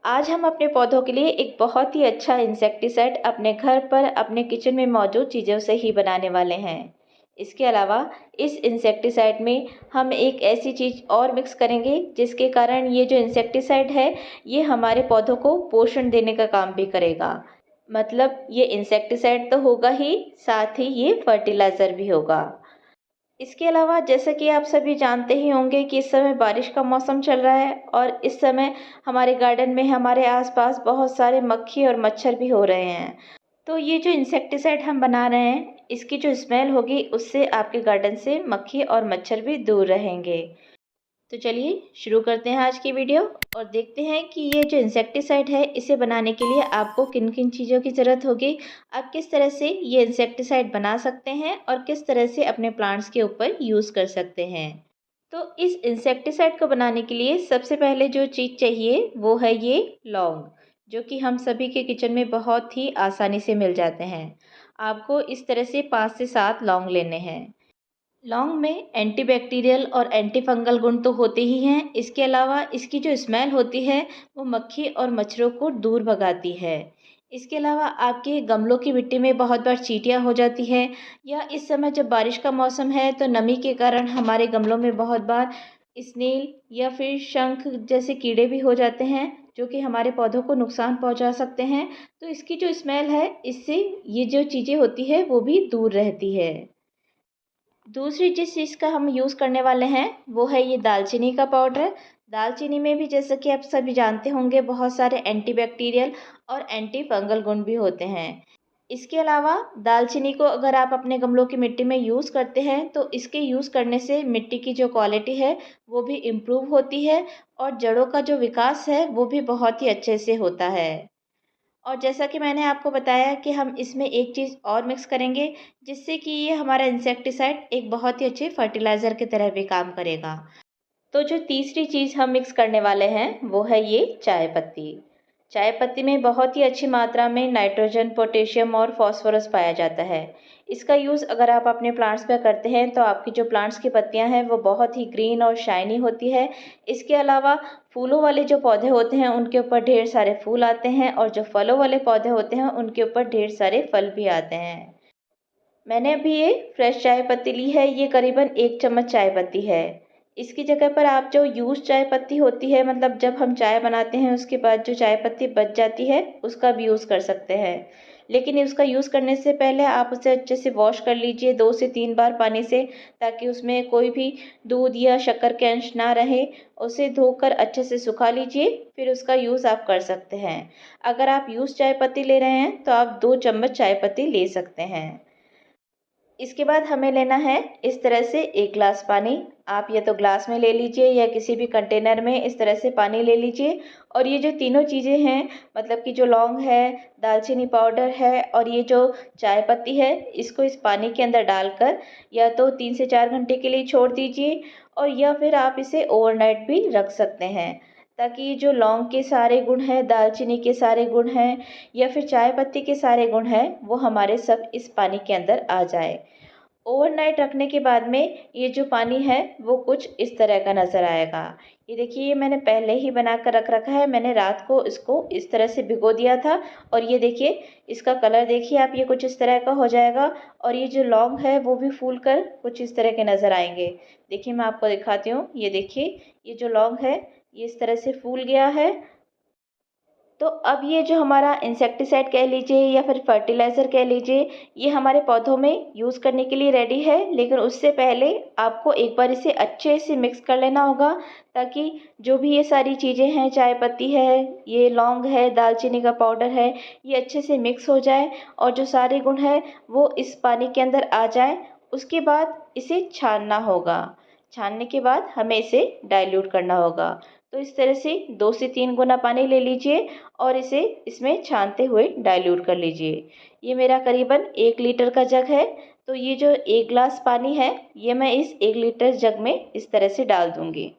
आज हम अपने पौधों के लिए एक बहुत ही अच्छा इंसेक्टिसाइड अपने घर पर अपने किचन में मौजूद चीज़ों से ही बनाने वाले हैं। इसके अलावा इस इंसेक्टिसाइड में हम एक ऐसी चीज़ और मिक्स करेंगे जिसके कारण ये जो इंसेक्टिसाइड है ये हमारे पौधों को पोषण देने का काम भी करेगा। मतलब ये इंसेक्टिसाइड तो होगा ही, साथ ही ये फर्टिलाइज़र भी होगा। इसके अलावा जैसा कि आप सभी जानते ही होंगे कि इस समय बारिश का मौसम चल रहा है और इस समय हमारे गार्डन में हमारे आसपास बहुत सारे मक्खी और मच्छर भी हो रहे हैं। तो ये जो इंसेक्टिसाइड हम बना रहे हैं, इसकी जो स्मेल होगी उससे आपके गार्डन से मक्खी और मच्छर भी दूर रहेंगे। तो चलिए शुरू करते हैं आज की वीडियो और देखते हैं कि ये जो इंसेक्टिसाइड है इसे बनाने के लिए आपको किन किन चीज़ों की ज़रूरत होगी। आप किस तरह से ये इंसेक्टिसाइड बना सकते हैं और किस तरह से अपने प्लांट्स के ऊपर यूज़ कर सकते हैं। तो इस इंसेक्टिसाइड को बनाने के लिए सबसे पहले जो चीज़ चाहिए वो है ये लौंग, जो कि हम सभी के किचन में बहुत ही आसानी से मिल जाते हैं। आपको इस तरह से 5 से 7 लौंग लेने हैं। लौंग में एंटीबैक्टीरियल और एंटी फंगल गुण तो होते ही हैं, इसके अलावा इसकी जो स्मेल होती है वो मक्खी और मच्छरों को दूर भगाती है। इसके अलावा आपके गमलों की मिट्टी में बहुत बार चींटियाँ हो जाती है, या इस समय जब बारिश का मौसम है तो नमी के कारण हमारे गमलों में बहुत बार स्नेल या फिर शंख जैसे कीड़े भी हो जाते हैं, जो कि हमारे पौधों को नुकसान पहुंचा सकते हैं। तो इसकी जो स्मेल है इससे ये जो चीज़ें होती है वो भी दूर रहती है। दूसरी जिस चीज़ का हम यूज़ करने वाले हैं वो है ये दालचीनी का पाउडर। दालचीनी में भी जैसा कि आप सभी जानते होंगे बहुत सारे एंटीबैक्टीरियल और एंटी फंगल गुण भी होते हैं। इसके अलावा दालचीनी को अगर आप अपने गमलों की मिट्टी में यूज़ करते हैं तो इसके यूज़ करने से मिट्टी की जो क्वालिटी है वो भी इम्प्रूव होती है और जड़ों का जो विकास है वो भी बहुत ही अच्छे से होता है। और जैसा कि मैंने आपको बताया कि हम इसमें एक चीज़ और मिक्स करेंगे जिससे कि ये हमारा इंसेक्टिसाइड एक बहुत ही अच्छे फर्टिलाइज़र की तरह भी काम करेगा। तो जो तीसरी चीज़ हम मिक्स करने वाले हैं वो है ये चाय पत्ती। चाय पत्ती में बहुत ही अच्छी मात्रा में नाइट्रोजन, पोटेशियम और फॉस्फोरस पाया जाता है। इसका यूज़ अगर आप अपने प्लांट्स पे करते हैं तो आपकी जो प्लांट्स की पत्तियां हैं वो बहुत ही ग्रीन और शाइनी होती है। इसके अलावा फूलों वाले जो पौधे होते हैं उनके ऊपर ढेर सारे फूल आते हैं और जो फलों वाले पौधे होते हैं उनके ऊपर ढेर सारे फल भी आते हैं। मैंने अभी ये फ्रेश चाय पत्ती ली है, ये करीबन 1 चम्मच चाय पत्ती है। इसकी जगह पर आप जो यूज़ चाय पत्ती होती है, मतलब जब हम चाय बनाते हैं उसके बाद जो चाय पत्ती बच जाती है उसका भी यूज़ कर सकते हैं। लेकिन उसका यूज़ करने से पहले आप उसे अच्छे से वॉश कर लीजिए 2 से 3 बार पानी से, ताकि उसमें कोई भी दूध या शक्कर के अंश ना रहे। उसे धोकर अच्छे से सुखा लीजिए, फिर उसका यूज़ आप कर सकते हैं। अगर आप यूज़ चाय पत्ती ले रहे हैं तो आप 2 चम्मच चाय पत्ती ले सकते हैं। इसके बाद हमें लेना है इस तरह से 1 ग्लास पानी। आप या तो ग्लास में ले लीजिए या किसी भी कंटेनर में इस तरह से पानी ले लीजिए। और ये जो तीनों चीज़ें हैं, मतलब कि जो लौंग है, दालचीनी पाउडर है और ये जो चाय पत्ती है, इसको इस पानी के अंदर डालकर या तो 3 से 4 घंटे के लिए छोड़ दीजिए, और या फिर आप इसे ओवरनाइट भी रख सकते हैं, ताकि ये जो लौंग के सारे गुण हैं, दालचीनी के सारे गुण हैं या फिर चाय पत्ती के सारे गुण हैं, वो हमारे सब इस पानी के अंदर आ जाए। ओवरनाइट रखने के बाद में ये जो पानी है वो कुछ इस तरह का नज़र आएगा। ये देखिए, ये मैंने पहले ही बना कर रख रखा है। मैंने रात को इसको इस तरह से भिगो दिया था और ये देखिए इसका कलर देखिए आप, ये कुछ इस तरह का हो जाएगा। और ये जो लौंग है वो भी फूल कर कुछ इस तरह के नज़र आएंगे। देखिए मैं आपको दिखाती हूँ, ये देखिए ये जो लौंग है ये इस तरह से फूल गया है। तो अब ये जो हमारा इंसेक्टिसाइड कह लीजिए या फिर फर्टिलाइज़र कह लीजिए, ये हमारे पौधों में यूज़ करने के लिए रेडी है। लेकिन उससे पहले आपको एक बार इसे अच्छे से मिक्स कर लेना होगा, ताकि जो भी ये सारी चीज़ें हैं, चाय पत्ती है, ये लौंग है, दालचीनी का पाउडर है, ये अच्छे से मिक्स हो जाए और जो सारे गुण हैं वो इस पानी के अंदर आ जाए। उसके बाद इसे छानना होगा। छानने के बाद हमें इसे डाइल्यूट करना होगा। तो इस तरह से 2 से 3 गुना पानी ले लीजिए और इसे इसमें छानते हुए डाइल्यूट कर लीजिए। ये मेरा करीबन 1 लीटर का जग है, तो ये जो 1 ग्लास पानी है ये मैं इस 1 लीटर जग में इस तरह से डाल दूँगी।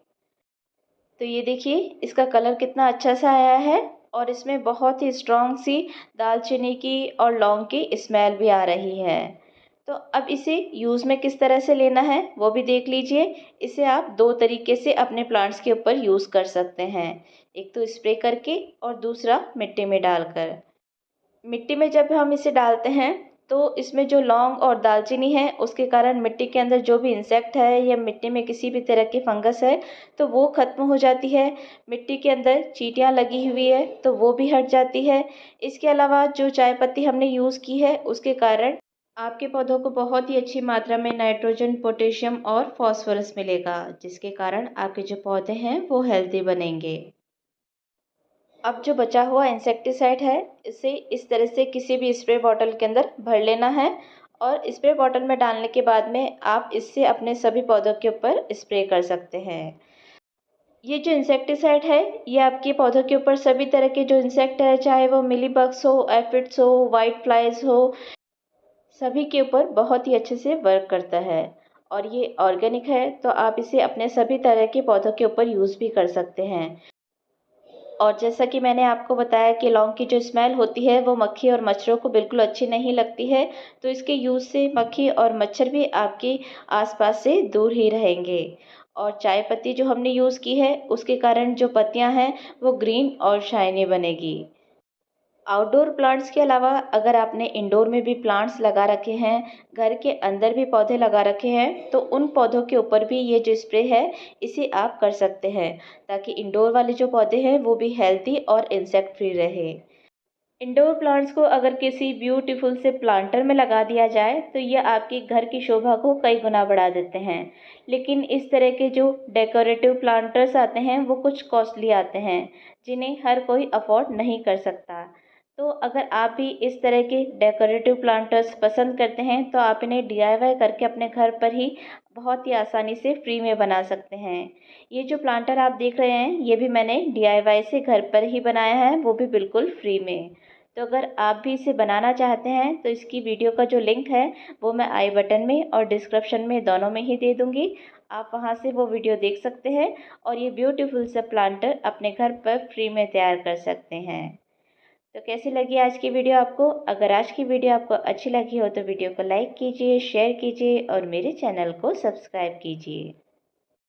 तो ये देखिए इसका कलर कितना अच्छा सा आया है और इसमें बहुत ही स्ट्रॉन्ग सी दालचीनी की और लौंग की स्मेल भी आ रही है। तो अब इसे यूज़ में किस तरह से लेना है वो भी देख लीजिए। इसे आप 2 तरीके से अपने प्लांट्स के ऊपर यूज़ कर सकते हैं। एक तो स्प्रे करके और दूसरा मिट्टी में डालकर। मिट्टी में जब हम इसे डालते हैं तो इसमें जो लौंग और दालचीनी है उसके कारण मिट्टी के अंदर जो भी इंसेक्ट है या मिट्टी में किसी भी तरह की फंगस है तो वो ख़त्म हो जाती है। मिट्टी के अंदर चींटियाँ लगी हुई है तो वो भी हट जाती है। इसके अलावा जो चाय पत्ती हमने यूज़ की है उसके कारण आपके पौधों को बहुत ही अच्छी मात्रा में नाइट्रोजन, पोटेशियम और फॉस्फोरस मिलेगा, जिसके कारण आपके जो पौधे हैं वो हेल्दी बनेंगे। अब जो बचा हुआ इंसेक्टिसाइड है इसे इस तरह से किसी भी स्प्रे बॉटल के अंदर भर लेना है और स्प्रे बॉटल में डालने के बाद में आप इससे अपने सभी पौधों के ऊपर स्प्रे कर सकते हैं। ये जो इंसेक्टिसाइड है ये आपके पौधों के ऊपर सभी तरह के जो इंसेक्ट है, चाहे वो मिलीबग्स हो, एफिड्स हो, वाइट फ्लाइज हो, सभी के ऊपर बहुत ही अच्छे से वर्क करता है। और ये ऑर्गेनिक है तो आप इसे अपने सभी तरह के पौधों के ऊपर यूज़ भी कर सकते हैं। और जैसा कि मैंने आपको बताया कि लौंग की जो स्मेल होती है वो मक्खी और मच्छरों को बिल्कुल अच्छी नहीं लगती है, तो इसके यूज़ से मक्खी और मच्छर भी आपके आसपास से दूर ही रहेंगे। और चाय पत्ती जो हमने यूज़ की है उसके कारण जो पत्तियां हैं वो ग्रीन और शाइनी बनेगी। आउटडोर प्लांट्स के अलावा अगर आपने इंडोर में भी प्लांट्स लगा रखे हैं, घर के अंदर भी पौधे लगा रखे हैं, तो उन पौधों के ऊपर भी ये जो स्प्रे है इसे आप कर सकते हैं, ताकि इंडोर वाले जो पौधे हैं वो भी हेल्दी और इंसेक्ट फ्री रहे। इंडोर प्लांट्स को अगर किसी ब्यूटीफुल से प्लांटर में लगा दिया जाए तो ये आपके घर की शोभा को कई गुना बढ़ा देते हैं। लेकिन इस तरह के जो डेकोरेटिव प्लांटर्स आते हैं वो कुछ कॉस्टली आते हैं, जिन्हें हर कोई अफोर्ड नहीं कर सकता। तो अगर आप भी इस तरह के डेकोरेटिव प्लांटर्स पसंद करते हैं तो आप इन्हें डीआईवाई करके अपने घर पर ही बहुत ही आसानी से फ्री में बना सकते हैं। ये जो प्लांटर आप देख रहे हैं ये भी मैंने डीआईवाई से घर पर ही बनाया है, वो भी बिल्कुल फ्री में। तो अगर आप भी इसे बनाना चाहते हैं तो इसकी वीडियो का जो लिंक है वो मैं आई बटन में और डिस्क्रिप्शन में दोनों में ही दे दूँगी। आप वहां से वो वीडियो देख सकते हैं और ये ब्यूटीफुल सा प्लांटर अपने घर पर फ्री में तैयार कर सकते हैं। तो कैसी लगी आज की वीडियो आपको? अगर आज की वीडियो आपको अच्छी लगी हो तो वीडियो को लाइक कीजिए, शेयर कीजिए और मेरे चैनल को सब्सक्राइब कीजिए।